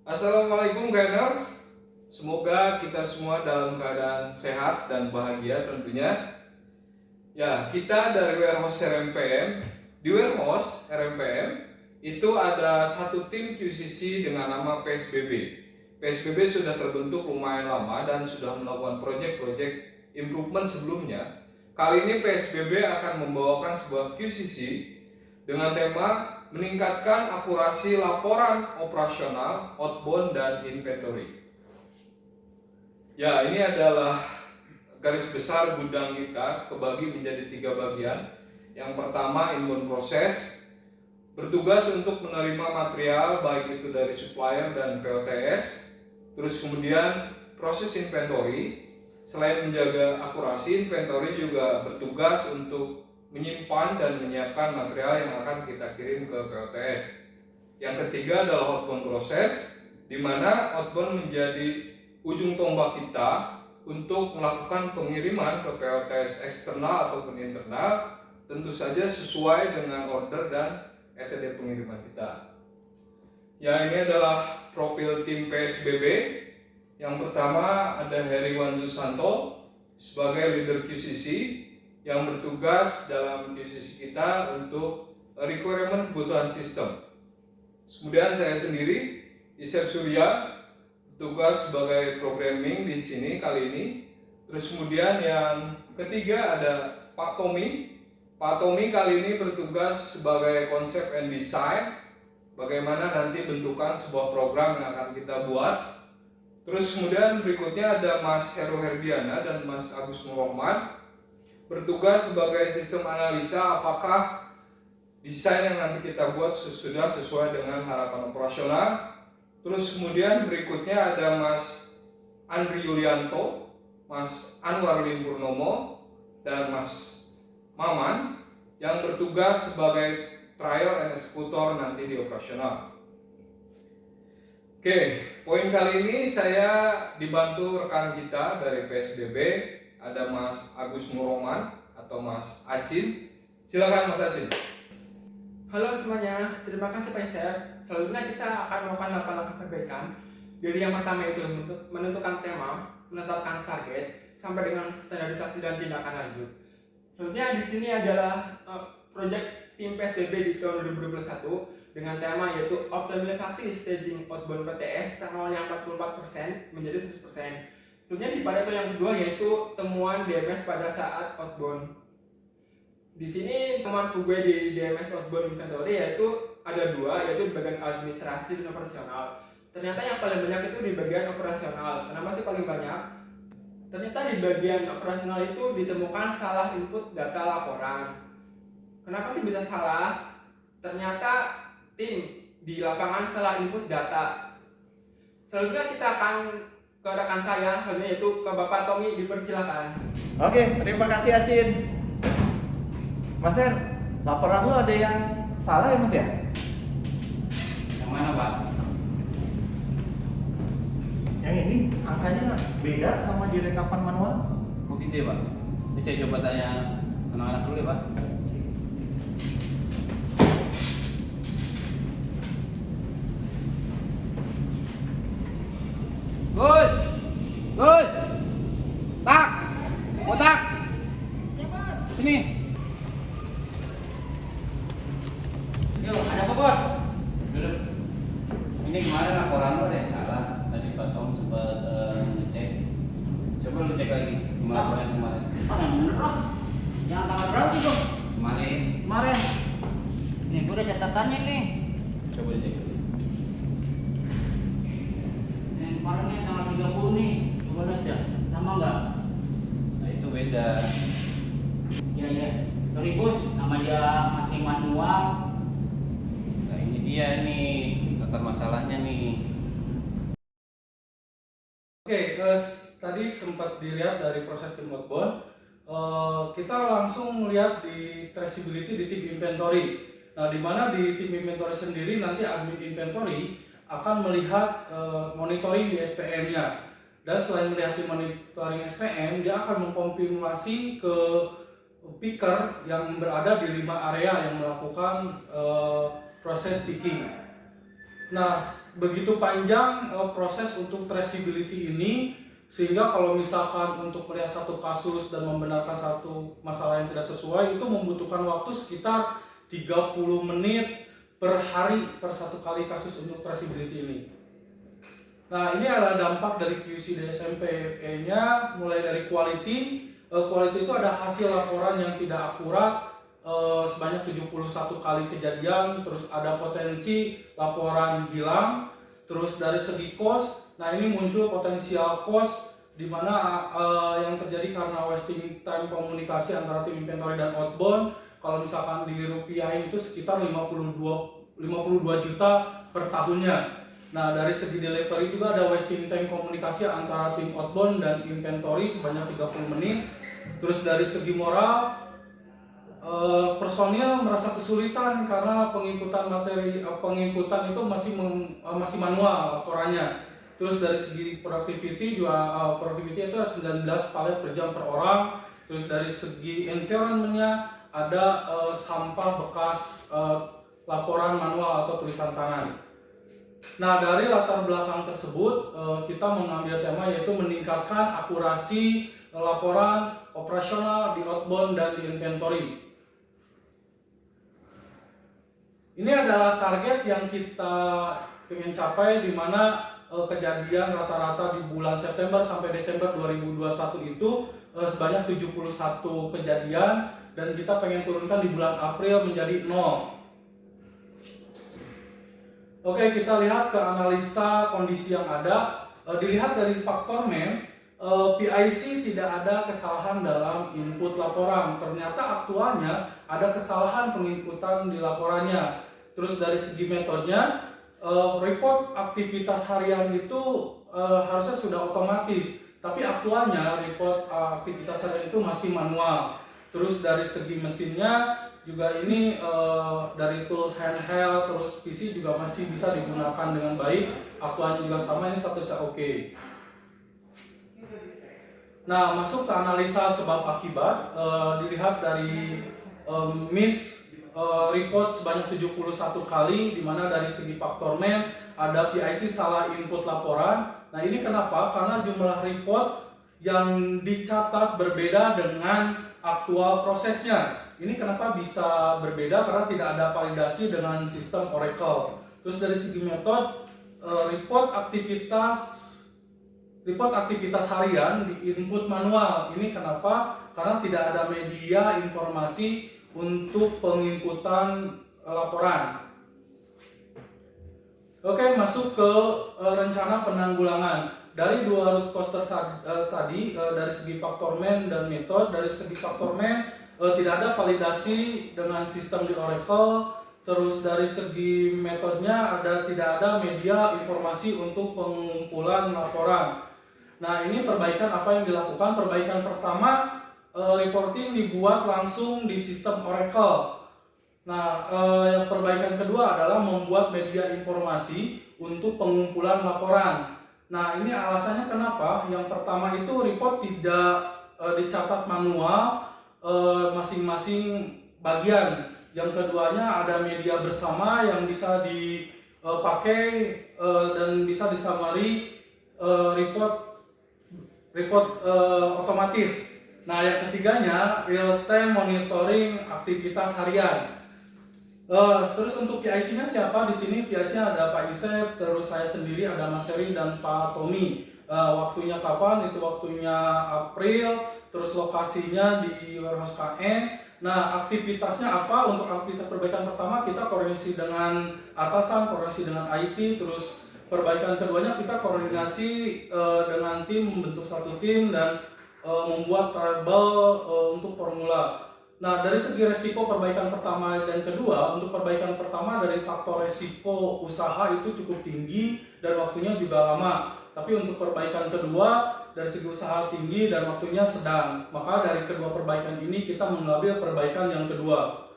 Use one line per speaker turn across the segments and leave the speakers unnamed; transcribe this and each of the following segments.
Assalamualaikum Gainers, semoga kita semua dalam keadaan sehat dan bahagia tentunya. Ya, kita dari Warehouse RMPM, di Warehouse RMPM itu ada satu tim QCC dengan nama PSBB. PSBB sudah terbentuk lumayan lama dan sudah melakukan proyek-proyek improvement sebelumnya. Kali ini PSBB akan membawakan sebuah QCC dengan tema meningkatkan akurasi laporan operasional, outbound, dan inventory. Ya, ini adalah garis besar gudang kita kebagi menjadi 3 bagian. Yang pertama, inbound proses, bertugas untuk menerima material baik itu dari supplier dan POTS. Terus kemudian proses inventory, selain menjaga akurasi, inventory juga bertugas untuk menyimpan dan menyiapkan material yang akan kita kirim ke POTS. Yang ketiga adalah outbound proses, di mana outbound menjadi ujung tombak kita untuk melakukan pengiriman ke POTS eksternal ataupun internal, tentu saja sesuai dengan order dan ETD pengiriman kita. Ya, ini adalah profil tim PSBB. Yang pertama ada Heriwan Susanto sebagai leader QCC yang bertugas dalam QCC kita untuk requirement kebutuhan sistem. Kemudian saya sendiri, Isep Surya, bertugas sebagai programming di sini kali ini. Terus kemudian yang ketiga ada Pak Tommy. Pak Tommy kali ini bertugas sebagai konsep and design, bagaimana nanti bentukan sebuah program yang akan kita buat. Terus kemudian berikutnya ada Mas Heru Herdiana dan Mas Agus Muhammad, bertugas sebagai sistem analisa apakah desain yang nanti kita buat sudah sesuai dengan harapan operasional. Terus kemudian berikutnya ada Mas Andri Yulianto, Mas Anwarlin Purnomo, dan Mas Maman yang bertugas sebagai trial and executor nanti di operasional. Oke, poin kali ini saya dibantu rekan kita dari PSBB, ada Mas Agus Muroman atau Mas Acin. Silakan Mas Acin.
Halo semuanya, terima kasih Pak Isep. Selanjutnya kita akan melakukan langkah-langkah perbaikan. Dari yang pertama itu menentukan tema, menetapkan target, sampai dengan standarisasi dan tindakan lanjut. Selanjutnya di sini adalah proyek tim PSBB di tahun 2021 dengan tema yaitu optimalisasi staging outbound PTS yang awalnya 44% menjadi 100%. Selanjutnya di Pareto yang kedua yaitu temuan DMS pada saat outbound. Di sini temanku gue di DMS outbound inventory yaitu ada dua, yaitu di bagian administrasi dan operasional. Ternyata yang paling banyak itu di bagian operasional. Kenapa sih paling banyak? Ternyata di bagian operasional itu ditemukan salah input data laporan. Kenapa sih bisa salah? Ternyata tim di lapangan salah input data. Selanjutnya kita akan ke rekan saya, yaitu ke Bapak Tommy, dipersilakan.
Oke, terima kasih Acin. Mas Her, laporan lu ada yang salah ya Mas ya?
Yang mana Pak?
Yang ini angkanya beda sama di rekapan manual.
Oh gitu ya Pak? Jadi saya coba tanya anak-anak dulu ya Pak. Gus! Gus! Tak! Kotak! Sini! Yuk, ada apa bos? Duduk. Ini kemarin laporan lo ada yang salah. Tadi Pak Tom sempat ngecek. Coba lu cek lagi laporan kemarin.
Oh, yang bener lah. Yang tanggal berapa sih, Bang?
Kemarin.
Kemarin. Nih, gue udah catatannya nih.
Coba dicek dulu.
Yang kemarin nih tanggal 30 nih. Coba lihat ya. Sama nggak?
Nah itu beda.
Iya. Sorry, Bos. Nama dia masih manual.
Nah ini dia nih akar masalahnya nih.
Oke, tadi sempat dilihat dari proses tim outbound. Kita langsung melihat di traceability di tim inventory. Nah, di mana di tim inventory sendiri nanti admin inventory akan melihat monitoring di SPM-nya. Dan selain melihat di monitoring SPM, dia akan mengkonfirmasi ke picker yang berada di 5 area yang melakukan proses picking. Nah,
begitu panjang proses untuk traceability ini, sehingga kalau misalkan untuk melihat satu kasus dan membenarkan satu masalah yang tidak sesuai itu membutuhkan waktu sekitar 30 menit per hari per satu kali kasus untuk traceability ini. Nah, ini adalah dampak dari QC DSMPE-nya, mulai dari quality. Quality itu ada hasil laporan yang tidak akurat sebanyak 71 kali kejadian, terus ada potensi laporan hilang, terus dari segi cost, nah ini muncul potensial cost di mana yang terjadi karena wasting time komunikasi antara tim inventory dan outbound. Kalau misalkan dirupiahin itu sekitar 52 juta per tahunnya. Nah, dari segi delivery juga ada wasting time komunikasi antara tim outbound dan inventory sebanyak 30 menit. Terus dari segi moral, personil merasa kesulitan karena penginputan itu masih manual laporannya. Terus dari segi productivity juga productivity itu 19 palet per jam per orang. Terus dari segi environment-nya ada sampah bekas laporan manual atau tulisan tangan. Nah, dari latar belakang tersebut kita mengambil tema yaitu meningkatkan akurasi laporan operasional di outbound dan di inventory. Ini adalah target yang kita ingin capai, di mana kejadian rata-rata di bulan September sampai Desember 2021 itu sebanyak 71 kejadian, dan kita pengen turunkan di bulan April menjadi 0. Oke, kita lihat ke analisa kondisi yang ada. Dilihat dari faktor MEM, PIC tidak ada kesalahan dalam input laporan. Ternyata aktualnya ada kesalahan penginputan di laporannya. Terus dari segi metodenya, report aktivitas harian itu harusnya sudah otomatis, tapi aktualnya report aktivitas harian itu masih manual. Terus dari segi mesinnya juga ini dari tools handheld, terus PC juga masih bisa digunakan dengan baik. Aktualnya juga sama, ini statusnya oke. Nah, masuk ke analisa sebab akibat, dilihat dari miss report sebanyak 71 kali, di mana dari segi faktor MEM ada PIC salah input laporan. Nah, ini kenapa? Karena jumlah report yang dicatat berbeda dengan aktual prosesnya. Ini kenapa bisa berbeda? Karena tidak ada validasi dengan sistem Oracle. Terus dari segi metode, report aktivitas harian di input manual. Ini kenapa? Karena tidak ada media informasi untuk penginputan laporan. Oke, masuk ke rencana penanggulangan. Dari dua root cause tadi, dari segi faktor MEM dan metode. Dari segi faktor MEM tidak ada validasi dengan sistem di Oracle. Terus dari segi metodenya tidak ada media informasi untuk pengumpulan laporan. Nah, ini perbaikan apa yang dilakukan? Perbaikan pertama, reporting dibuat langsung di sistem Oracle. Nah, perbaikan kedua adalah membuat media informasi untuk pengumpulan laporan. Nah, ini alasannya kenapa? Yang pertama itu report tidak dicatat manual masing-masing bagian. Yang keduanya ada media bersama yang bisa dipakai dan bisa disummary report otomatis. Nah, yang ketiganya real time monitoring aktivitas harian. Terus untuk PIC-nya siapa di sini? PIC-nya ada Pak Isep, terus saya sendiri, ada Mas Heri dan Pak Tommy. Waktunya kapan? Itu waktunya April. Terus lokasinya di warehouse KN. Nah, aktivitasnya apa? Untuk aktivitas perbaikan pertama kita koordinasi dengan atasan, koordinasi dengan IT. Terus perbaikan keduanya kita koordinasi dengan tim, membentuk satu tim dan membuat table untuk formula. Nah, dari segi resiko perbaikan pertama dan kedua, untuk perbaikan pertama dari faktor resiko usaha itu cukup tinggi dan waktunya juga lama. Tapi untuk perbaikan kedua, dari segi usaha tinggi dan waktunya sedang. Maka dari kedua perbaikan ini kita mengambil perbaikan yang kedua.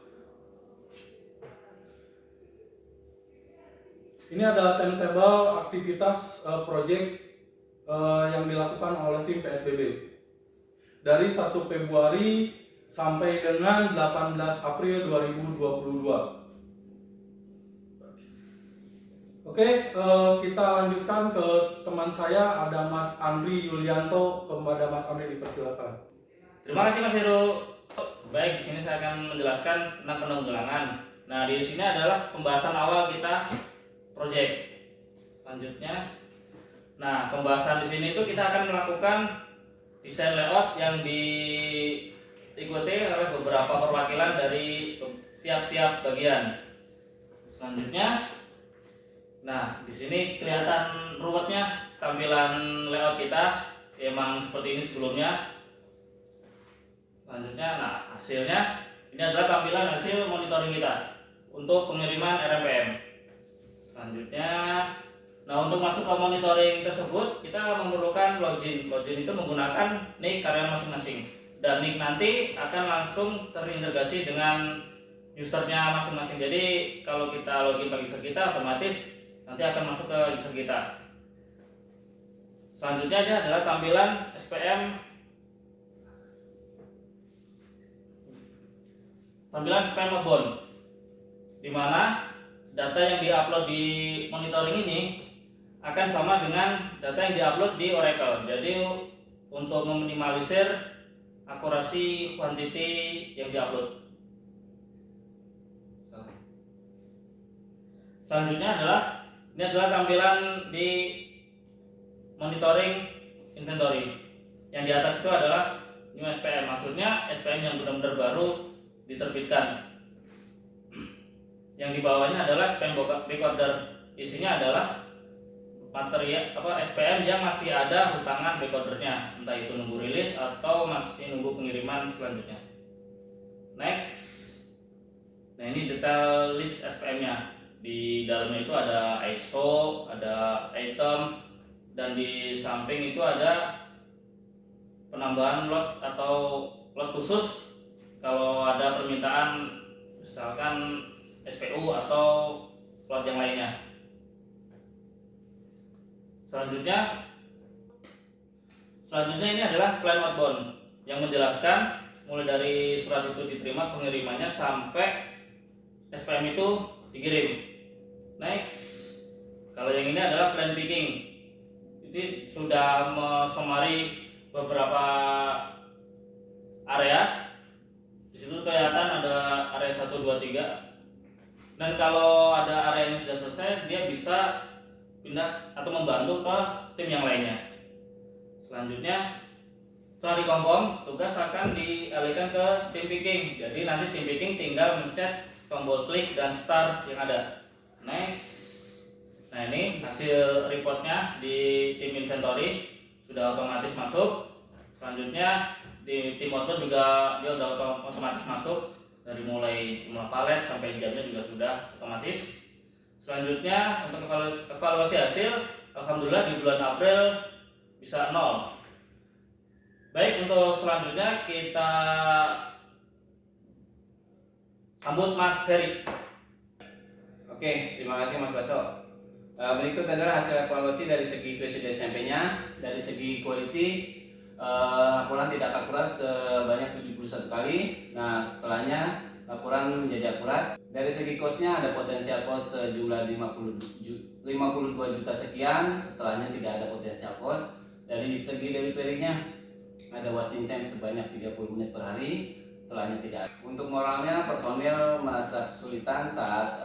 Ini adalah timetable aktivitas project yang dilakukan oleh tim PSBB. Dari 1 Februari sampai dengan 18 April 2022. Oke, kita lanjutkan ke teman saya, ada Mas Andri Yulianto. Kepada Mas Andri dipersilakan.
Terima kasih Mas Heru. Baik, di sini saya akan menjelaskan tentang penanggulangan. Nah, di sini adalah pembahasan awal kita project. Selanjutnya, nah pembahasan di sini itu kita akan melakukan desain layout yang diikuti oleh beberapa perwakilan dari tiap-tiap bagian. Selanjutnya, nah di sini kelihatan ruwetnya tampilan layout kita, emang seperti ini sebelumnya. Selanjutnya, nah hasilnya ini adalah tampilan hasil monitoring kita untuk pengiriman RMPM. Selanjutnya, nah untuk masuk ke monitoring tersebut kita memerlukan login. Login itu menggunakan nick karyawan masing-masing, dan nick nanti akan langsung terintegrasi dengan usernya masing-masing. Jadi kalau kita login pakai user kita, otomatis nanti akan masuk ke user kita. Selanjutnya ini adalah tampilan SPM outbound, di mana data yang diupload di monitoring ini akan sama dengan data yang diupload di Oracle. Jadi untuk meminimalisir akurasi quantity yang diupload. Selanjutnya ini adalah tampilan di monitoring inventory. Yang di atas itu adalah new SPM, maksudnya SPM yang benar-benar baru diterbitkan. Yang di bawahnya adalah SPM backorder. Isinya adalah materi SPM yang masih ada hutangan backordernya, entah itu nunggu rilis atau masih nunggu pengiriman selanjutnya. Next. Nah, ini detail list SPM-nya. Di dalamnya itu ada ISO, ada item, dan di samping itu ada penambahan lot atau lot khusus kalau ada permintaan misalkan SPU atau lot yang lainnya. Selanjutnya ini adalah plan outbound yang menjelaskan mulai dari surat itu diterima, pengirimannya, sampai SPM itu dikirim. Next, kalau yang ini adalah plan picking. Ini sudah mesemari beberapa area. Di situ kelihatan ada area 1, 2, 3. Dan kalau ada area yang sudah selesai, dia bisa pindah atau membantu ke tim yang lainnya. Selanjutnya, setelah dikonfirm, tugas akan dialihkan ke tim picking. Jadi nanti tim picking tinggal mencet tombol klik dan start yang ada. Next. Nah, ini hasil reportnya di tim inventory sudah otomatis masuk. Selanjutnya di tim outbound juga dia udah otomatis masuk, dari mulai jumlah palet sampai jamnya juga sudah otomatis. Selanjutnya untuk evaluasi hasil, alhamdulillah di bulan April bisa 0. Baik, untuk selanjutnya kita sambut Mas Heri.
Oke, terima kasih Mas Baso. Berikut adalah hasil evaluasi dari segi presiden SMP-nya. Dari segi quality, laporan tidak akurat sebanyak 71 kali. Nah, setelahnya laporan menjadi akurat. Dari segi cost-nya ada potensial cost sejumlah 52 juta sekian, setelahnya tidak ada potensial cost. Dari segi delivery-nya ada washing time sebanyak 30 menit per hari, setelahnya tidak ada. Untuk moralnya, personil merasa kesulitan saat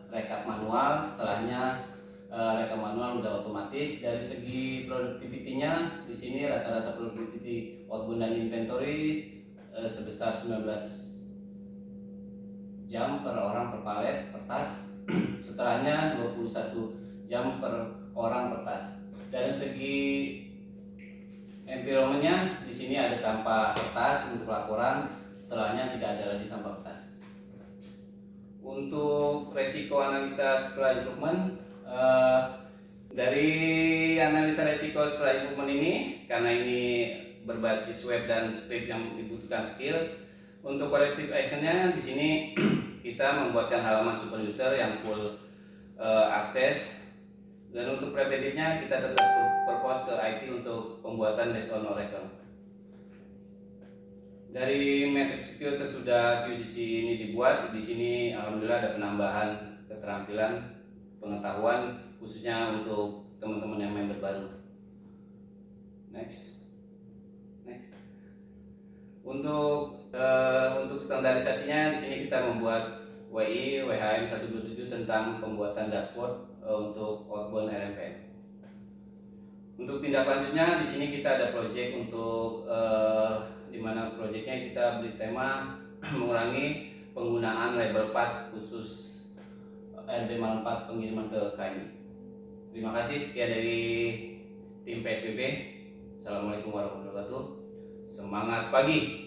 rekap manual, setelahnya rekap manual udah otomatis. Dari segi productivity-nya, di sini rata-rata productivity outbound dan inventory sebesar 19 jam per orang per palet per tas. Setelahnya 21 jam per orang per tas. Dari segi environment-nya, di sini ada sampah kertas untuk laporan, setelahnya tidak ada lagi sampah kertas. Untuk resiko analisa setelah improvement, dari analisa resiko setelah improvement ini, karena ini berbasis web dan script yang dibutuhkan skill, untuk corrective actionnya di sini kita membuatkan halaman super user yang full akses, dan untuk preventifnya kita tetap propose ke IT untuk pembuatan based on Oracle. Dari matrix skill sesudah QCC ini dibuat, di sini alhamdulillah ada penambahan keterampilan pengetahuan khususnya untuk teman-teman yang member baru. Next. Untuk standarisasinya di sini kita membuat WI WHM 127 tentang pembuatan dashboard untuk outbound RMPM. Untuk tindak lanjutnya di sini kita ada project untuk di mana projectnya kita beri tema mengurangi penggunaan label plat khusus RB 04 pengiriman ke KMI. Terima kasih, sekian dari tim PSBB. Assalamualaikum warahmatullahi wabarakatuh. Semangat pagi.